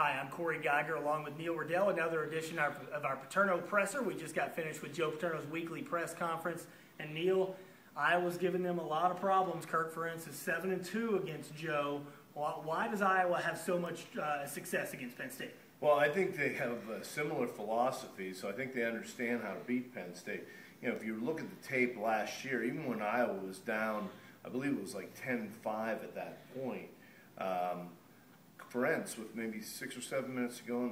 Hi, I'm Cory along with Neil Rudel, another edition of our Paterno Presser. We just got finished with Joe Paterno's weekly press conference. And Neil, Iowa's giving them a lot of problems. Kirk, for instance, 7-2 against Joe. Why does Iowa have so much success against Penn State? Well, I think they have a similar philosophy, so I think they understand how to beat Penn State. You know, if you look at the tape last year, even when Iowa was down, I believe it was like 10-5 at that point, Ferenc, with maybe 6 or 7 minutes to go,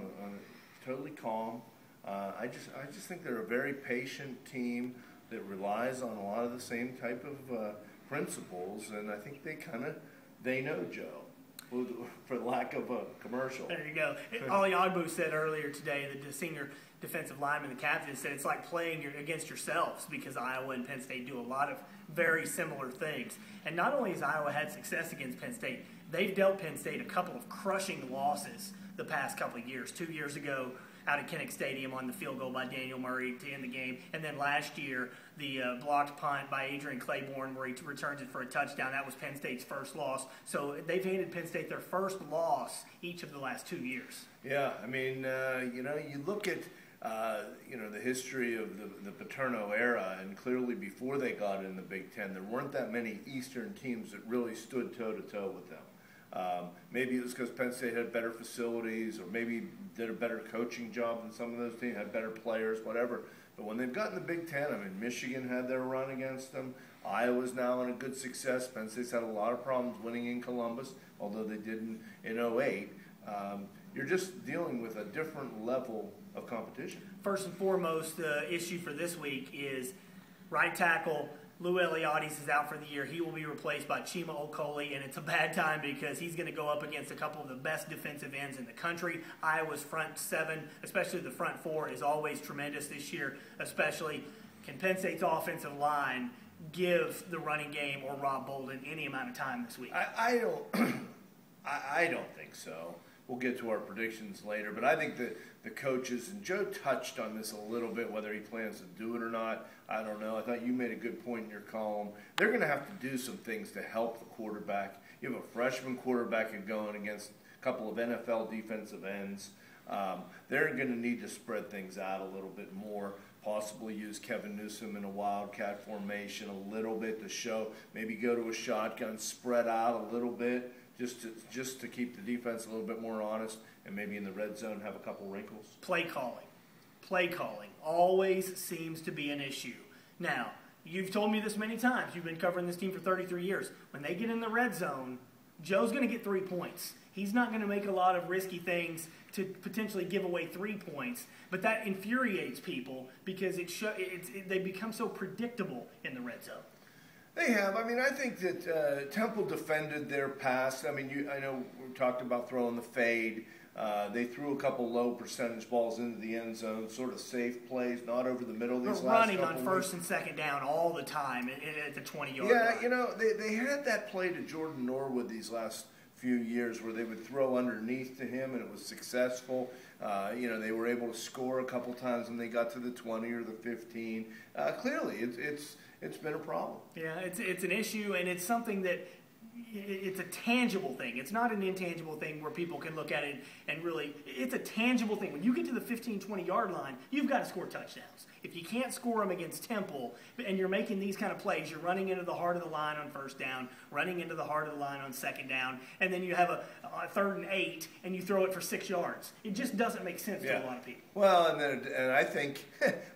totally calm. I just think they're a very patient team that relies on a lot of the same type of principles, and I think they know Joe, for lack of a commercial. There you go. Ollie Ogbu said earlier today, the senior defensive lineman, the captain, said it's like playing against yourselves, because Iowa and Penn State do a lot of very similar things. And not only has Iowa had success against Penn State, they've dealt Penn State a couple of crushing losses the past couple of years. 2 years ago, out at Kinnick Stadium on the field goal by Daniel Murray to end the game. And then last year, the blocked punt by Adrian Claiborne where he returns it for a touchdown. That was Penn State's first loss. So they've handed Penn State their first loss each of the last 2 years. Yeah, I mean, you look at, the history of the Paterno era, and clearly before they got in the Big Ten, there weren't that many Eastern teams that really stood toe-to-toe with them. Maybe it was because Penn State had better facilities, or maybe did a better coaching job than some of those teams, had better players, whatever. But when they've gotten the Big Ten, I mean, Michigan had their run against them. Iowa's now in a good success. Penn State's had a lot of problems winning in Columbus, although they didn't in 2008. You're just dealing with a different level of competition. First and foremost, the issue for this week is right tackle Lou Eliades is out for the year. He will be replaced by Chima Okoli, and it's a bad time because he's going to go up against a couple of the best defensive ends in the country. Iowa's front seven, especially the front four, is always tremendous this year, especially. Can Penn State's offensive line give the running game or Rob Bolden any amount of time this week? I don't think so. We'll get to our predictions later, but I think that the coaches, and Joe touched on this a little bit, whether he plans to do it or not, I don't know. I thought you made a good point in your column. They're going to have to do some things to help the quarterback. You have a freshman quarterback going against a couple of NFL defensive ends. They're going to need to spread things out a little bit more, possibly use Kevin Newsom in a wildcat formation a little bit to show, maybe go to a shotgun, spread out a little bit, just to keep the defense a little bit more honest, and maybe in the red zone have a couple wrinkles. Play calling always seems to be an issue. Now, you've told me this many times. You've been covering this team for 33 years. When they get in the red zone, Joe's going to get 3 points. He's not going to make a lot of risky things to potentially give away 3 points, but that infuriates people because they become so predictable in the red zone. They have. I mean, I think that Temple defended their pass. I mean, I know we talked about throwing the fade. They threw a couple low percentage balls into the end zone, sort of safe plays, not over the middle. These They're last running couple on first and second down all the time at the 20-yard line. Yeah, they had that play to Jordan Norwood these last few years where they would throw underneath to him, and it was successful. They were able to score a couple times when they got to the 20 or the 15. Clearly, it's been a problem. Yeah, it's an issue, and it's something that it's a tangible thing. It's not an intangible thing where people can look at it and really, it's a tangible thing. When you get to the 15, 20-yard line, you've got to score touchdowns. If you can't score them against Temple and you're making these kind of plays, you're running into the heart of the line on first down, running into the heart of the line on second down, and then you have a 3rd and 8 and you throw it for 6 yards. It just doesn't make sense to a lot of people. Well, and I think,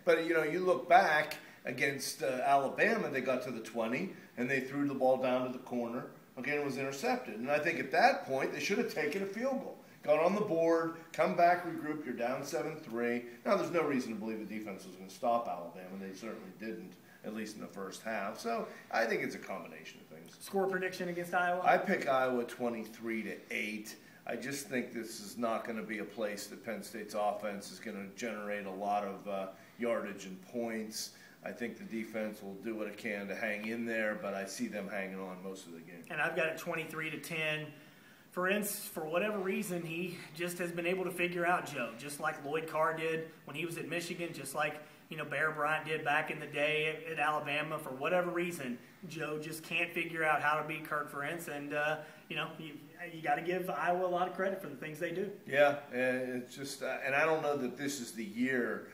but you look back against Alabama, they got to the 20 and they threw the ball down to the corner. Again, it was intercepted. And I think at that point, they should have taken a field goal. Got on the board, come back, regroup, you're down 7-3. Now, there's no reason to believe the defense was going to stop Alabama. They certainly didn't, at least in the first half. So I think it's a combination of things. Score prediction against Iowa? I pick Iowa 23-8. I just think this is not going to be a place that Penn State's offense is going to generate a lot of yardage and points. I think the defense will do what it can to hang in there, but I see them hanging on most of the game. And I've got it 23-10. For whatever reason, he just has been able to figure out Joe, just like Lloyd Carr did when he was at Michigan, just like Bear Bryant did back in the day at Alabama. For whatever reason, Joe just can't figure out how to beat Kirk Ferentz, and you got to give Iowa a lot of credit for the things they do. Yeah, and it's just, and I don't know that this is the year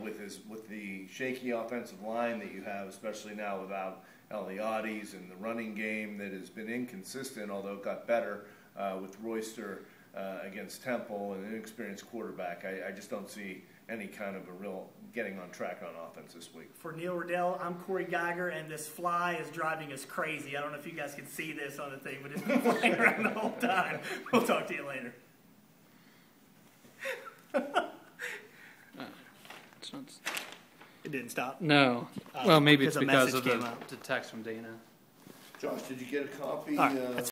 with the shaky offensive line that you have, especially now without Eliades and the running game that has been inconsistent, although it got better with Royster against Temple and an inexperienced quarterback. I just don't see any kind of a real getting on track on offense this week. For Neil Rudel, I'm Cory Geiger, and this fly is driving us crazy. I don't know if you guys can see this on the thing, but it's been flying around the whole time. We'll talk to you later. It didn't stop? No. Well, maybe it's because of the the text from Dana. Josh, did you get a copy? All right.